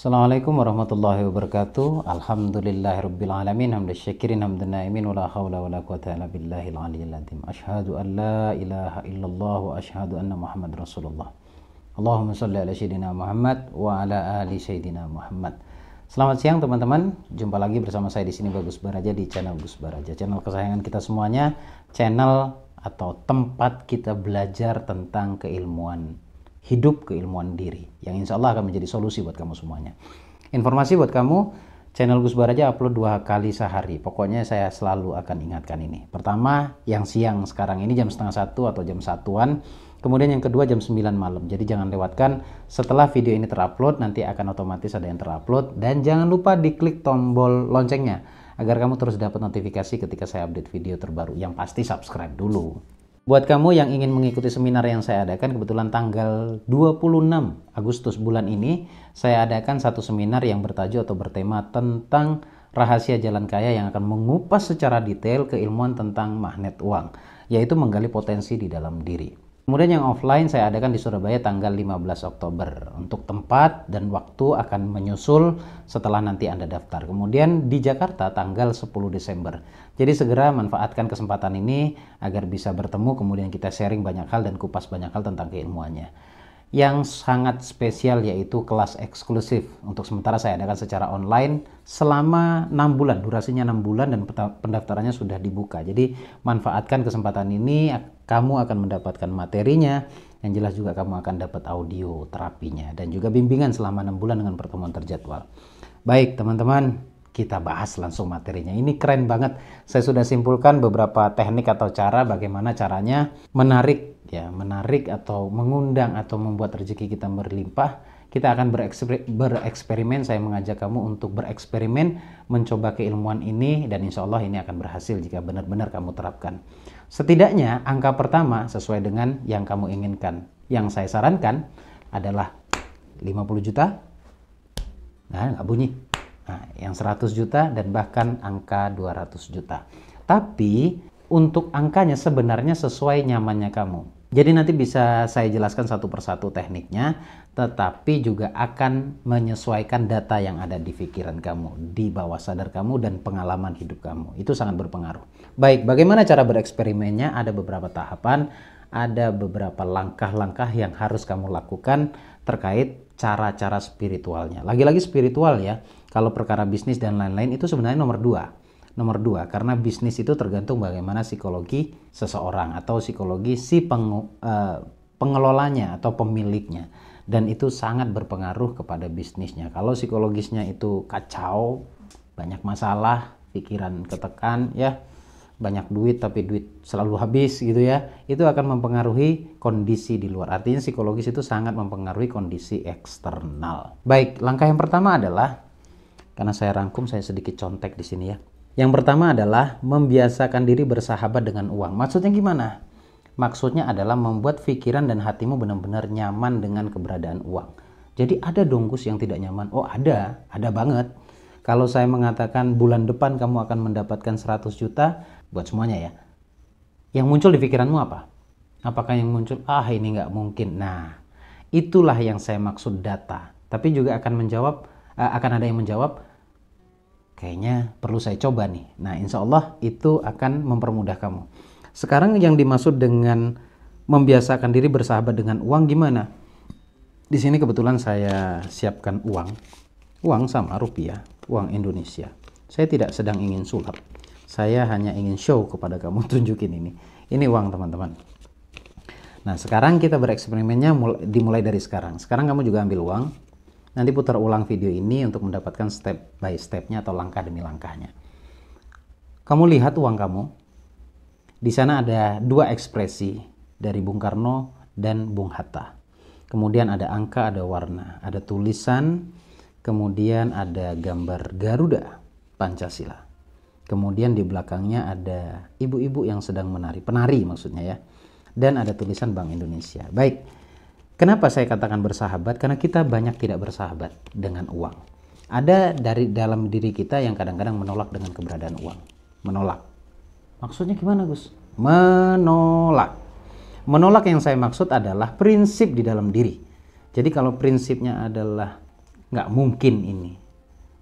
Assalamualaikum warahmatullahi wabarakatuh. Alhamdulillahirabbil alamin, hamdan syakirin, hamdan naimin, wala haula wala quwata illa billahil aliyyil azim. Asyhadu an la ilaha illallah wa asyhadu anna Muhammadar Rasulullah. Allahumma shalli ala sayyidina Muhammad wa ala ali sayyidina Muhammad. Selamat siang teman-teman. Jumpa lagi bersama saya di sini Gus Baraja di channel Gus Baraja, channel kesayangan kita semuanya, channel atau tempat kita belajar tentang keilmuan hidup, keilmuan diri yang insya Allah akan menjadi solusi buat kamu semuanya. Informasi buat kamu, channel Gus Baraja upload 2 kali sehari. Pokoknya saya selalu akan ingatkan ini. Pertama, yang siang sekarang ini jam setengah 1 atau jam 1-an. Kemudian yang kedua jam 9 malam. Jadi jangan lewatkan, setelah video ini terupload nanti akan otomatis ada yang terupload. Dan jangan lupa diklik tombol loncengnya agar kamu terus dapat notifikasi ketika saya update video terbaru. Yang pasti subscribe dulu. Buat kamu yang ingin mengikuti seminar yang saya adakan, kebetulan tanggal 26 Agustus bulan ini, saya adakan satu seminar yang bertajuk atau bertema tentang rahasia jalan kaya yang akan mengupas secara detail keilmuan tentang magnet uang, yaitu menggali potensi di dalam diri. Kemudian yang offline saya adakan di Surabaya tanggal 15 Oktober. Untuk tempat dan waktu akan menyusul setelah nanti Anda daftar. Kemudian di Jakarta tanggal 10 Desember. Jadi segera manfaatkan kesempatan ini agar bisa bertemu, kemudian kita sharing banyak hal dan kupas banyak hal tentang keilmuannya. Yang sangat spesial yaitu kelas eksklusif. Untuk sementara saya adakan secara online selama 6 bulan, durasinya 6 bulan dan pendaftarannya sudah dibuka. Jadi manfaatkan kesempatan ini, kamu akan mendapatkan materinya, yang jelas juga kamu akan dapat audio terapinya dan juga bimbingan selama 6 bulan dengan pertemuan terjadwal. Baik teman-teman, kita bahas langsung materinya. Ini keren banget. Saya sudah simpulkan beberapa teknik atau cara bagaimana caranya menarik atau mengundang atau membuat rezeki kita berlimpah. Kita akan bereksperimen. Saya mengajak kamu untuk bereksperimen mencoba keilmuan ini dan insya Allah ini akan berhasil jika benar-benar kamu terapkan. Setidaknya angka pertama sesuai dengan yang kamu inginkan. Yang saya sarankan adalah 50 juta. Nah, nggak bunyi. Nah, yang 100 juta dan bahkan angka 200 juta. Tapi untuk angkanya sebenarnya sesuai nyamannya kamu. Jadi nanti bisa saya jelaskan satu persatu tekniknya, tetapi juga akan menyesuaikan data yang ada di pikiran kamu, di bawah sadar kamu dan pengalaman hidup kamu. Itu sangat berpengaruh. Baik, bagaimana cara bereksperimennya? Ada beberapa tahapan, ada beberapa langkah-langkah yang harus kamu lakukan terkait cara-cara spiritualnya. Lagi-lagi spiritual ya. Kalau perkara bisnis dan lain-lain itu sebenarnya nomor 2. Nomor 2, karena bisnis itu tergantung bagaimana psikologi seseorang atau psikologi si pengelolanya atau pemiliknya. Dan itu sangat berpengaruh kepada bisnisnya. Kalau psikologisnya itu kacau, banyak masalah, pikiran ketekan, ya banyak duit tapi duit selalu habis gitu ya, itu akan mempengaruhi kondisi di luar. Artinya psikologis itu sangat mempengaruhi kondisi eksternal. Baik, langkah yang pertama adalah, karena saya rangkum, saya sedikit contek di sini ya. Yang pertama adalah membiasakan diri bersahabat dengan uang. Maksudnya gimana? Maksudnya adalah membuat pikiran dan hatimu benar-benar nyaman dengan keberadaan uang. Jadi ada dong Gus yang tidak nyaman? Oh ada banget. Kalau saya mengatakan bulan depan kamu akan mendapatkan 100 juta, buat semuanya ya. Yang muncul di pikiranmu apa? Apakah yang muncul, ini nggak mungkin. Nah, itulah yang saya maksud data. Tapi juga akan ada yang menjawab, kayaknya perlu saya coba nih. Nah, insya Allah itu akan mempermudah kamu. Sekarang yang dimaksud dengan membiasakan diri bersahabat dengan uang gimana? Di sini kebetulan saya siapkan uang sama rupiah, uang Indonesia. Saya tidak sedang ingin sulap. Saya hanya ingin show kepada kamu, tunjukin ini. Ini uang teman-teman. Nah, sekarang kita bereksperimennya dimulai dari sekarang. Sekarang kamu juga ambil uang. Nanti putar ulang video ini untuk mendapatkan step by stepnya atau langkah demi langkahnya. Kamu lihat uang kamu. Di sana ada 2 ekspresi dari Bung Karno dan Bung Hatta. Kemudian ada angka, ada warna, ada tulisan, kemudian ada gambar Garuda Pancasila. Kemudian di belakangnya ada ibu-ibu yang sedang menari, penari maksudnya ya. Dan ada tulisan Bank Indonesia. Baik. Kenapa saya katakan bersahabat? Karena kita banyak tidak bersahabat dengan uang. Ada dari dalam diri kita yang kadang-kadang menolak dengan keberadaan uang. Menolak. Maksudnya gimana Gus? Menolak. Menolak yang saya maksud adalah prinsip di dalam diri. Jadi kalau prinsipnya adalah nggak mungkin ini.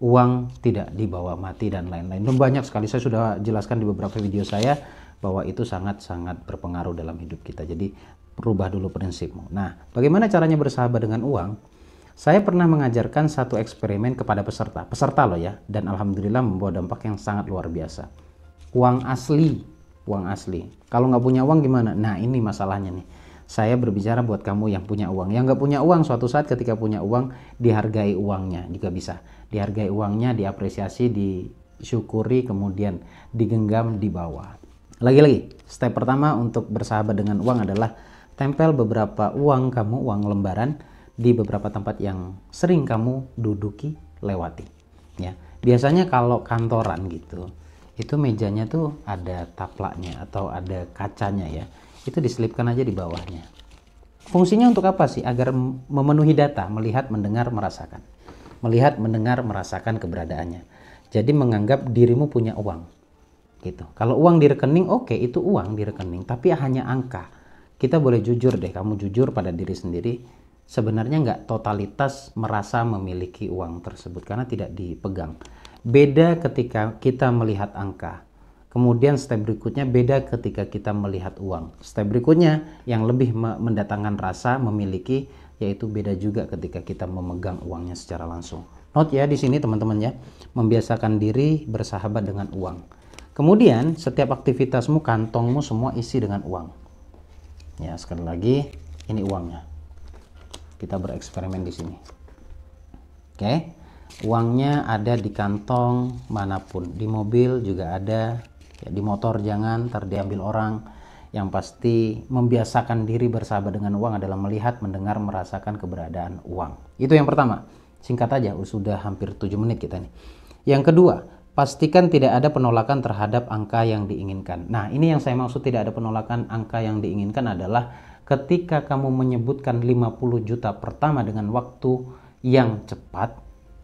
Uang tidak dibawa mati dan lain-lain. Dan banyak sekali saya sudah jelaskan di beberapa video saya bahwa itu sangat-sangat berpengaruh dalam hidup kita. Jadi rubah dulu prinsipmu. Nah, bagaimana caranya bersahabat dengan uang? Saya pernah mengajarkan satu eksperimen kepada peserta loh ya, dan alhamdulillah membawa dampak yang sangat luar biasa. Uang asli. Kalau nggak punya uang gimana? Nah, ini masalahnya nih. Saya berbicara buat kamu yang punya uang. Yang nggak punya uang, suatu saat ketika punya uang, dihargai uangnya juga bisa. Dihargai uangnya, diapresiasi, disyukuri, kemudian digenggam, dibawa. Lagi-lagi, step pertama untuk bersahabat dengan uang adalah tempel beberapa uang kamu, uang lembaran, di beberapa tempat yang sering kamu duduki, lewati. Ya, biasanya kalau kantoran gitu, itu mejanya tuh ada taplaknya atau ada kacanya ya. Itu diselipkan aja di bawahnya. Fungsinya untuk apa sih? Agar memenuhi data, melihat, mendengar, merasakan. Melihat, mendengar, merasakan keberadaannya. Jadi menganggap dirimu punya uang. Gitu. Kalau uang di rekening, oke, itu uang di rekening, tapi hanya angka. Kita boleh jujur deh, kamu jujur pada diri sendiri. Sebenarnya nggak totalitas merasa memiliki uang tersebut karena tidak dipegang. Beda ketika kita melihat angka. Kemudian step berikutnya beda ketika kita melihat uang. Step berikutnya yang lebih mendatangkan rasa memiliki, yaitu beda juga ketika kita memegang uangnya secara langsung. Note ya di sini teman-teman ya, membiasakan diri bersahabat dengan uang. Kemudian setiap aktivitasmu, kantongmu semua isi dengan uang. Ya, sekali lagi ini uangnya. Kita bereksperimen di sini. Oke. Uangnya ada di kantong manapun, di mobil juga ada, ya, di motor jangan, ntar diambil orang. Yang pasti membiasakan diri bersahabat dengan uang adalah melihat, mendengar, merasakan keberadaan uang. Itu yang pertama. Singkat aja, sudah hampir 7 menit kita nih. Yang kedua, pastikan tidak ada penolakan terhadap angka yang diinginkan. Nah, ini yang saya maksud tidak ada penolakan angka yang diinginkan adalah ketika kamu menyebutkan 50 juta pertama dengan waktu yang cepat,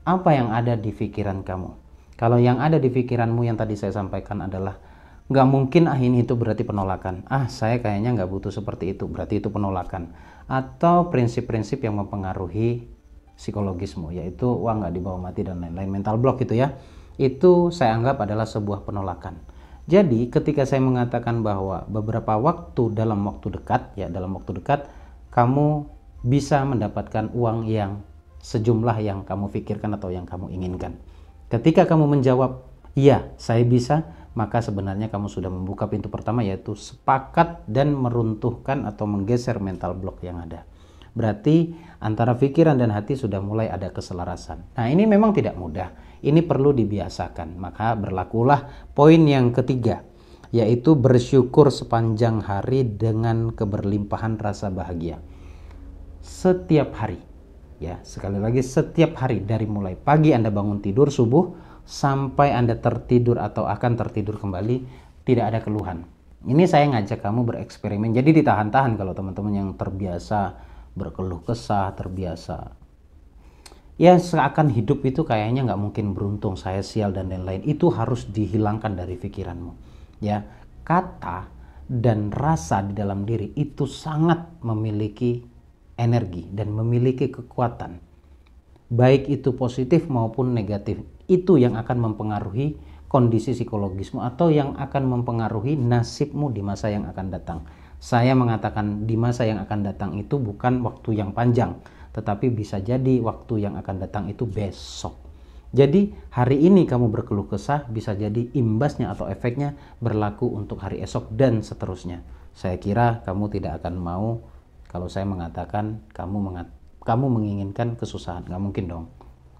apa yang ada di pikiran kamu? Kalau yang ada di pikiranmu yang tadi saya sampaikan adalah nggak mungkin, ini itu berarti penolakan. Saya kayaknya nggak butuh seperti itu, berarti itu penolakan. Atau prinsip-prinsip yang mempengaruhi psikologismu, yaitu uang nggak dibawa mati dan lain-lain, mental block gitu ya. Itu saya anggap adalah sebuah penolakan. Jadi ketika saya mengatakan bahwa beberapa waktu dalam waktu dekat kamu bisa mendapatkan uang yang sejumlah yang kamu pikirkan atau yang kamu inginkan. Ketika kamu menjawab, iya saya bisa, maka sebenarnya kamu sudah membuka pintu pertama, yaitu sepakat dan meruntuhkan atau menggeser mental block yang ada. Berarti antara pikiran dan hati sudah mulai ada keselarasan. Nah, ini memang tidak mudah. Ini perlu dibiasakan. Maka berlakulah poin yang ketiga, yaitu bersyukur sepanjang hari dengan keberlimpahan rasa bahagia. Setiap hari. Ya, sekali lagi setiap hari, dari mulai pagi Anda bangun tidur subuh sampai Anda tertidur atau akan tertidur kembali, tidak ada keluhan. Ini saya ngajak kamu bereksperimen. Jadi ditahan-tahan kalau teman-teman yang terbiasa berkeluh kesah, terbiasa ya seakan hidup itu kayaknya nggak mungkin beruntung, saya sial dan lain-lain. Itu harus dihilangkan dari pikiranmu. Ya, kata dan rasa di dalam diri itu sangat memiliki energi dan memiliki kekuatan, baik itu positif maupun negatif. Itu yang akan mempengaruhi kondisi psikologismu atau yang akan mempengaruhi nasibmu di masa yang akan datang. Saya mengatakan di masa yang akan datang itu bukan waktu yang panjang, tetapi bisa jadi waktu yang akan datang itu besok. Jadi hari ini kamu berkeluh kesah, bisa jadi imbasnya atau efeknya berlaku untuk hari esok dan seterusnya. Saya kira kamu tidak akan mau kalau saya mengatakan kamu menginginkan kesusahan. Nggak mungkin dong.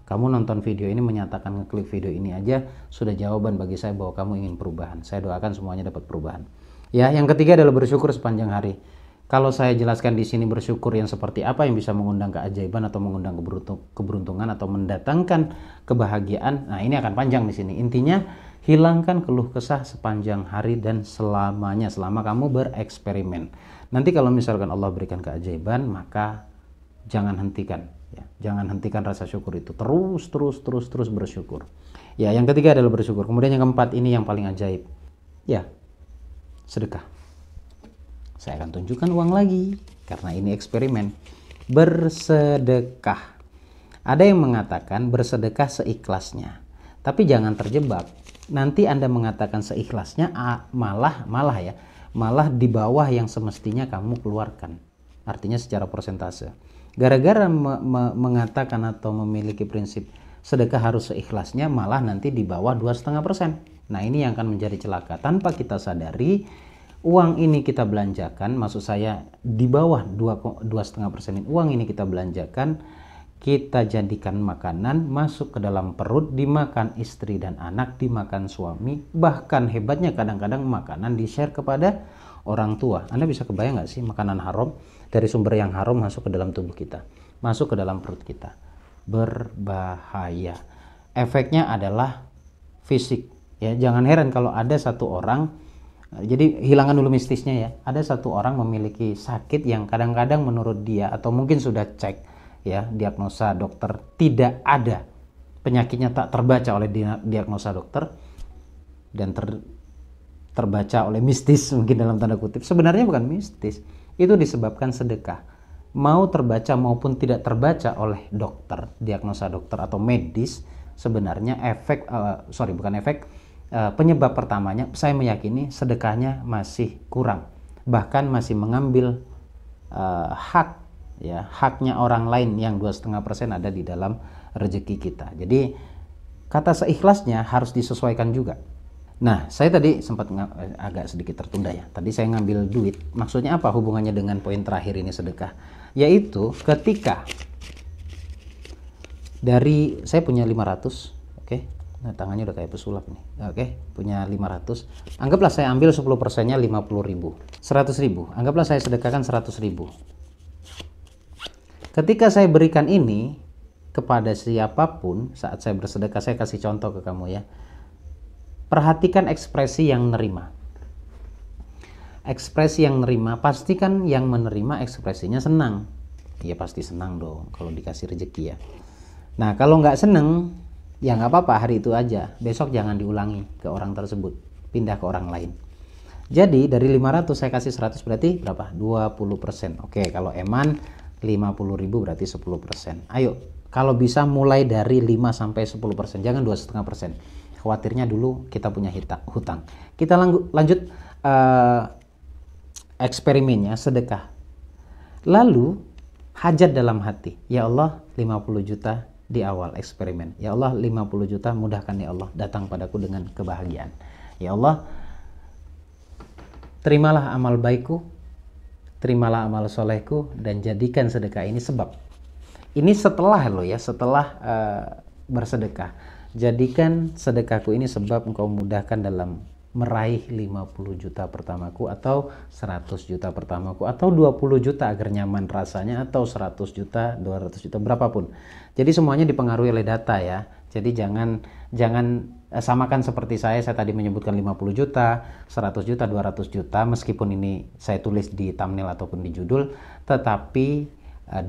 Kamu nonton video ini, menyatakan ngeklik video ini aja sudah jawaban bagi saya bahwa kamu ingin perubahan. Saya doakan semuanya dapat perubahan. Ya, yang ketiga adalah bersyukur sepanjang hari. Kalau saya jelaskan di sini bersyukur yang seperti apa yang bisa mengundang keajaiban atau mengundang keberuntungan atau mendatangkan kebahagiaan, nah ini akan panjang di sini. Intinya hilangkan keluh kesah sepanjang hari dan selamanya, selama kamu bereksperimen. Nanti kalau misalkan Allah berikan keajaiban, maka jangan hentikan. Ya, jangan hentikan rasa syukur itu. Terus bersyukur. Ya, yang ketiga adalah bersyukur. Kemudian yang keempat, ini yang paling ajaib. Ya, sedekah. Saya akan tunjukkan uang lagi karena ini eksperimen. Bersedekah. Ada yang mengatakan bersedekah seikhlasnya. Tapi jangan terjebak. Nanti Anda mengatakan seikhlasnya malah di bawah yang semestinya kamu keluarkan. Artinya secara persentase. Gara-gara mengatakan atau memiliki prinsip sedekah harus seikhlasnya, malah nanti di bawah 2,5%. Nah, ini yang akan menjadi celaka. Tanpa kita sadari, uang ini kita belanjakan, maksud saya di bawah 2,5% ini, uang ini kita belanjakan, kita jadikan makanan, masuk ke dalam perut, dimakan istri dan anak, dimakan suami, bahkan hebatnya kadang-kadang makanan di-share kepada orang tua. Anda bisa kebayang nggak sih, makanan haram dari sumber yang haram masuk ke dalam tubuh kita, masuk ke dalam perut kita. Berbahaya. Efeknya adalah fisik. Ya, jangan heran kalau ada satu orang, jadi hilangkan dulu mistisnya ya. Ada satu orang memiliki sakit yang kadang-kadang menurut dia atau mungkin sudah cek ya, diagnosa dokter tidak ada. Penyakitnya tak terbaca oleh diagnosa dokter dan terbaca oleh mistis mungkin dalam tanda kutip. Sebenarnya bukan mistis. Itu disebabkan sedekah. Mau terbaca maupun tidak terbaca oleh dokter, diagnosa dokter atau medis, sebenarnya penyebab pertamanya saya meyakini sedekahnya masih kurang, bahkan masih mengambil haknya orang lain yang 2,5% ada di dalam rezeki kita. Jadi kata seikhlasnya harus disesuaikan juga. Nah, saya tadi sempat agak sedikit tertunda ya. Tadi saya ngambil duit. Maksudnya apa hubungannya dengan poin terakhir ini sedekah? Yaitu ketika dari saya punya 500, oke. Nah, tangannya udah kayak pesulap nih. Oke, punya 500. Anggaplah saya ambil 10%-nya 50.000. 100.000. Anggaplah saya sedekahkan 100.000. Ketika saya berikan ini kepada siapapun saat saya bersedekah, saya kasih contoh ke kamu ya. Perhatikan ekspresi yang nerima. Ekspresi yang nerima, pastikan yang menerima ekspresinya senang. Ya pasti senang dong kalau dikasih rezeki ya. Nah, kalau nggak seneng, ya nggak apa-apa, hari itu aja. Besok jangan diulangi ke orang tersebut. Pindah ke orang lain. Jadi dari 500 saya kasih 100 berarti berapa? 20%. Oke, kalau eman 50.000 berarti 10%. Ayo, kalau bisa mulai dari 5 sampai 10%, jangan 2,5%. Khawatirnya dulu kita punya hutang. Kita lanjut eksperimennya sedekah. Lalu hajat dalam hati. Ya Allah, 50 juta di awal eksperimen. Ya Allah, 50 juta mudahkan ya Allah, datang padaku dengan kebahagiaan. Ya Allah, terimalah amal baikku, terimalah amal solehku, dan jadikan sedekah ini sebab. Ini setelah bersedekah. Jadikan sedekahku ini sebab engkau mudahkan dalam meraih 50 juta pertamaku, atau 100 juta pertamaku, atau 20 juta agar nyaman rasanya, atau 100 juta, 200 juta, berapapun. Jadi semuanya dipengaruhi oleh data ya. Jadi jangan samakan seperti saya tadi menyebutkan 50 juta, 100 juta, 200 juta, meskipun ini saya tulis di thumbnail ataupun di judul, tetapi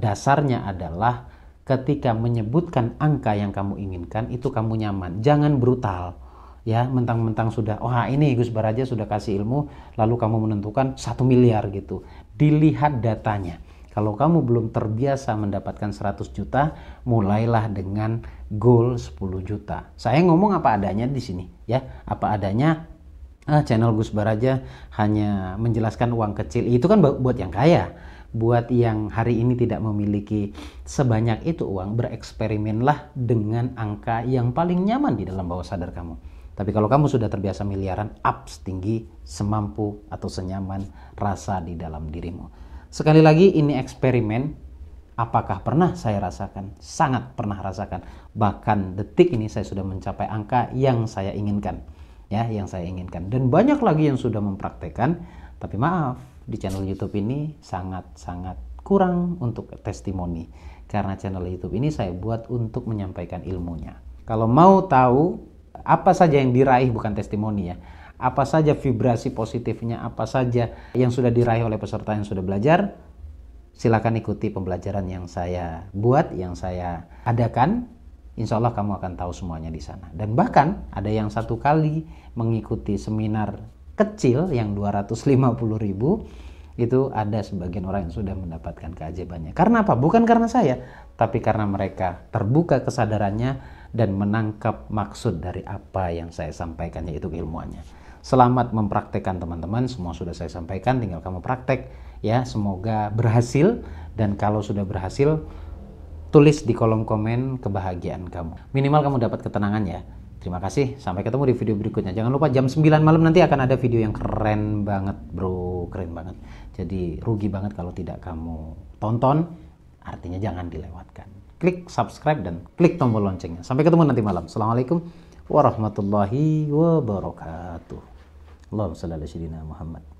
dasarnya adalah ketika menyebutkan angka yang kamu inginkan, itu kamu nyaman. Jangan brutal. Ya, mentang-mentang sudah, wah ini Gus Baraja sudah kasih ilmu, lalu kamu menentukan 1 miliar gitu. Dilihat datanya. Kalau kamu belum terbiasa mendapatkan 100 juta, mulailah dengan goal 10 juta. Saya ngomong apa adanya di sini, ya. Apa adanya. Channel Gus Baraja hanya menjelaskan uang kecil. Itu kan buat yang kaya. Buat yang hari ini tidak memiliki sebanyak itu uang, bereksperimenlah dengan angka yang paling nyaman di dalam bawah sadar kamu. Tapi kalau kamu sudah terbiasa miliaran, ups tinggi, semampu atau senyaman rasa di dalam dirimu. Sekali lagi, ini eksperimen. Apakah pernah saya rasakan? Sangat pernah rasakan. Bahkan detik ini saya sudah mencapai angka yang saya inginkan. Ya, yang saya inginkan. Dan banyak lagi yang sudah mempraktekkan. Tapi maaf, di channel YouTube ini sangat-sangat kurang untuk testimoni. Karena channel YouTube ini saya buat untuk menyampaikan ilmunya. Kalau mau tahu apa saja yang diraih, bukan testimoni ya, apa saja vibrasi positifnya, apa saja yang sudah diraih oleh peserta yang sudah belajar, silakan ikuti pembelajaran yang saya buat, yang saya adakan. Insya Allah kamu akan tahu semuanya di sana. Dan bahkan ada yang 1 kali mengikuti seminar kecil yang 250.000, itu ada sebagian orang yang sudah mendapatkan keajaibannya. Karena apa? Bukan karena saya, tapi karena mereka terbuka kesadarannya dan menangkap maksud dari apa yang saya sampaikan, yaitu keilmuannya. Selamat mempraktekkan teman-teman, semua sudah saya sampaikan, tinggal kamu praktek ya. Semoga berhasil, dan kalau sudah berhasil, tulis di kolom komen kebahagiaan kamu. Minimal kamu dapat ketenangan ya. Terima kasih, sampai ketemu di video berikutnya. Jangan lupa jam 9 malam nanti akan ada video yang keren banget bro, keren banget. Jadi rugi banget kalau tidak kamu tonton, artinya jangan dilewatkan. Klik subscribe dan klik tombol loncengnya. Sampai ketemu nanti malam. Assalamualaikum warahmatullahi wabarakatuh. Allahumma shalli ala sayyidina Muhammad.